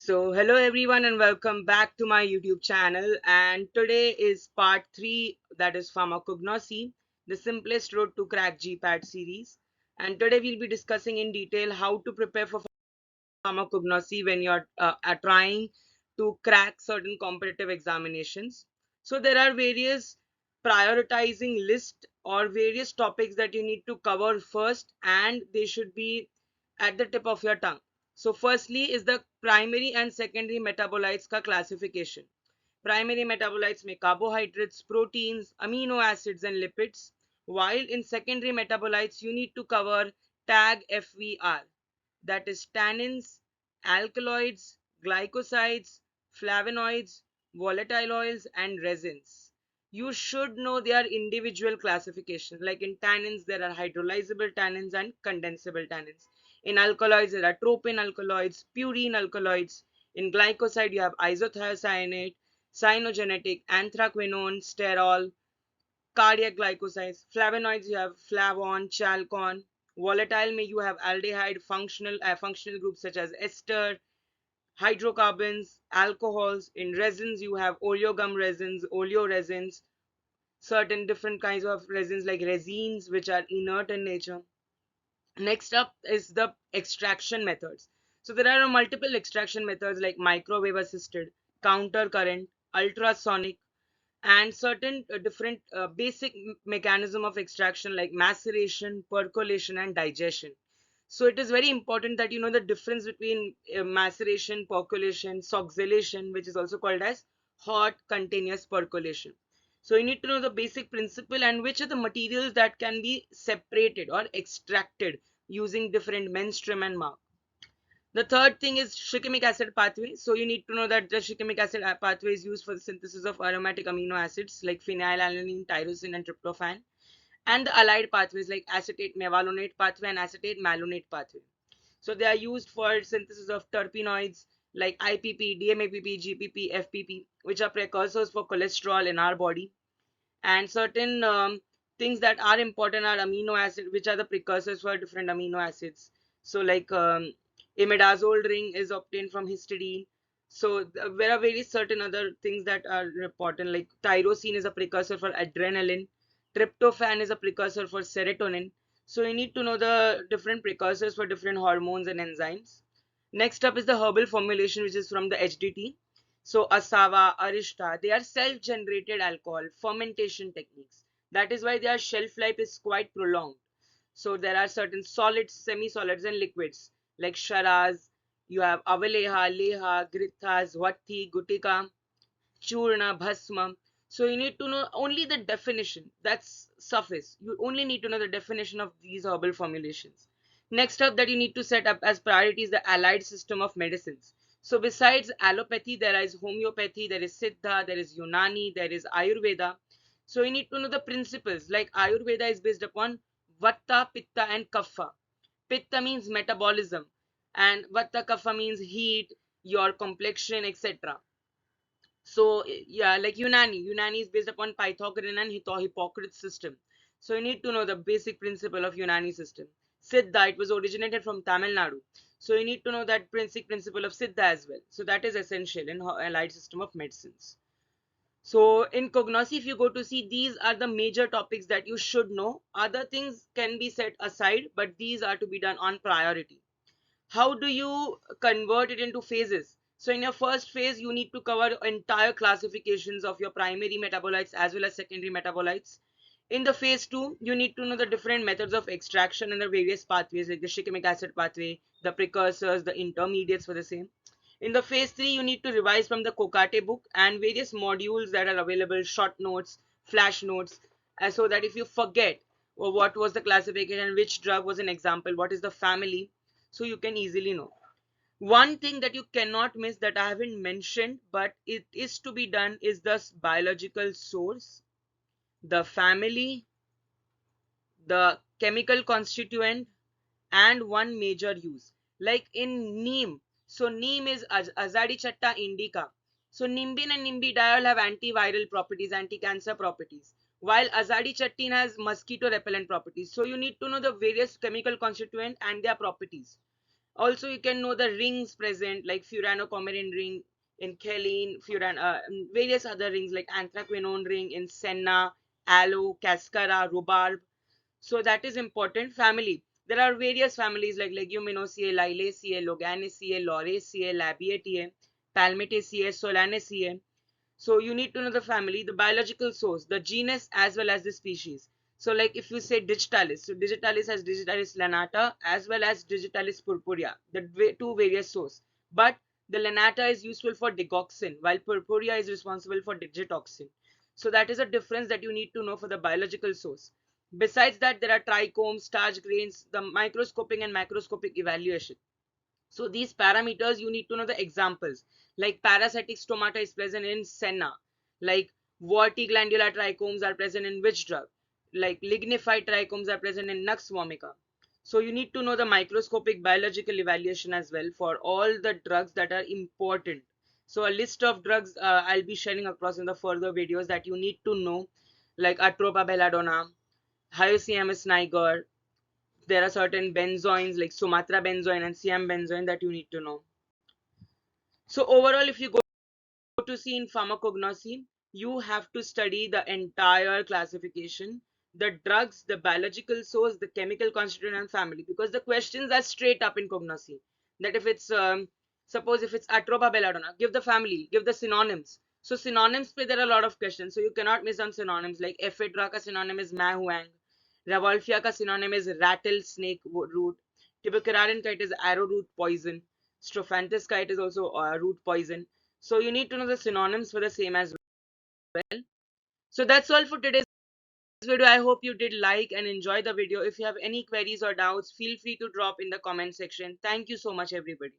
Hello everyone and welcome back to my YouTube channel. And today is part 3, that is Pharmacognosy, the simplest road to crack GPAT series. And today we'll be discussing in detail how to prepare for pharmacognosy when you're are trying to crack certain competitive examinations. So there are various prioritizing list or various topics that you need to cover first, and they should be at the tip of your tongue. So firstly is the primary and secondary metabolites ka classification. Primary metabolites में carbohydrates, proteins, amino acids and lipids, while in secondary metabolites you need to cover tag FVR, that is tannins, alkaloids, glycosides, flavonoids, volatile oils and resins. You should know their individual classification. Like in tannins, there are hydrolyzable tannins and condensable tannins. In alkaloids, there are tropin alkaloids, purine alkaloids. In glycoside, you have isothiocyanate, cyanogenetic, anthraquinone, sterol, cardiac glycosides. Flavonoids, you have flavon, chalcone. Volatile may you have aldehyde, functional groups such as ester, hydrocarbons, alcohols. In resins, you have oleogum resins, oleoresins, certain different kinds of resins like resins, which are inert in nature. Next up is the extraction methods. So there are multiple extraction methods like microwave assisted, counter current, ultrasonic, and certain different basic mechanism of extraction like maceration, percolation and digestion. So it is very important that you know the difference between maceration, percolation, soxylation, which is also called as hot continuous percolation. So you need to know the basic principle and which are the materials that can be separated or extracted using different menstruum and mark. The third thing is shikimic acid pathway. So you need to know that the shikimic acid pathway is used for the synthesis of aromatic amino acids like phenylalanine, tyrosine, and tryptophan, and the allied pathways like acetate mevalonate pathway and acetate malonate pathway. So they are used for synthesis of terpenoids like IPP, DMAPP, GPP, FPP, which are precursors for cholesterol in our body, and certain things that are important are amino acid, which are the precursors for different amino acids. So like imidazole ring is obtained from histidine. So there are very certain other things that are important, like tyrosine is a precursor for adrenaline, tryptophan is a precursor for serotonin. So you need to know the different precursors for different hormones and enzymes. Next up is the herbal formulation, which is from the HDT. So Asava, Arishta, they are self-generated alcohol fermentation techniques. That is why their shelf life is quite prolonged. So there are certain solids, semi-solids and liquids like Sharaz, you have Avaleha, Leha, Grithas, Vatti, Gutika, Churna, Bhasma. So you need to know only the definition. That's suffice. You only need to know the definition of these herbal formulations. Next up that you need to set up as priority is the allied system of medicines. So besides allopathy, there is homeopathy, there is Siddha, there is Unani, there is Ayurveda. So you need to know the principles. Like Ayurveda is based upon Vata, Pitta and Kapha. Pitta means metabolism and Vata Kapha means heat, your complexion, etc. So yeah, like Unani is based upon Pythagorean and Hippocrates system. So you need to know the basic principle of Unani system. Siddha, it was originated from Tamil Nadu. So you need to know that basic principle of Siddha as well. So that is essential in allied system of medicines. So in cognosy, if you go to see, these are the major topics that you should know. Other things can be set aside, but these are to be done on priority. How do you convert it into phases? So in your first phase, you need to cover entire classifications of your primary metabolites as well as secondary metabolites. In the phase 2, you need to know the different methods of extraction and the various pathways like the shikimic acid pathway, the precursors, the intermediates for the same. In the phase 3, you need to revise from the Kokate book and various modules that are available, short notes, flash notes, so that if you forget what was the classification, which drug was an example, what is the family, so you can easily know. One thing that you cannot miss that I haven't mentioned, but it is to be done, is the biological source, the family, the chemical constituent, and one major use. Like in neem, so neem is Azadichatta indica. So nimbin and nimbidiol have antiviral properties, anti-cancer properties, while Azadichittin has mosquito repellent properties. So you need to know the various chemical constituent and their properties. Also, you can know the rings present, like furanocomerin ring in Cheline, various other rings like anthraquinone ring in senna, aloe, cascara, rhubarb. So that is important. Family. There are various families like Leguminosae, Liliaceae, Loganiaceae, Lauraceae, Labiataceae, Palmitaceae, Solanaceae. So you need to know the family, the biological source, the genus as well as the species. So like if you say digitalis, so digitalis has digitalis lanata as well as digitalis purpurea, the two various source. But the lanata is useful for digoxin while purpurea is responsible for digitoxin. So that is a difference that you need to know for the biological source. Besides that, there are trichomes, starch grains, the microscopic and macroscopic evaluation. So these parameters, you need to know the examples. Like parasitic stomata is present in senna. Like vertiglandular trichomes are present in which drug? Like lignified trichomes are present in Nux vomica. So you need to know the microscopic biological evaluation as well for all the drugs that are important. So a list of drugs I'll be sharing across in the further videos that you need to know, like Atropa belladonna, Hyoscyamus niger. There are certain benzoins like Sumatra benzoin and Siam benzoin that you need to know. So overall, if you go to see in pharmacognosy, you have to study the entire classification, the drugs, the biological source, the chemical constituent and family, because the questions are straight up in cognosy. That if it's suppose if it's Atropa belladonna, give the family, give the synonyms. So synonyms, there are a lot of questions, so you cannot miss on synonyms. Like ephedra ka synonym is mahuang, revolfia ka synonym is rattlesnake root, tibicurarin ka it is arrowroot poison, strophanthus ka it is also root poison. So you need to know the synonyms for the same as well. So that's all for today's video. I hope you did like and enjoy the video. If you have any queries or doubts, feel free to drop in the comment section. Thank you so much, everybody.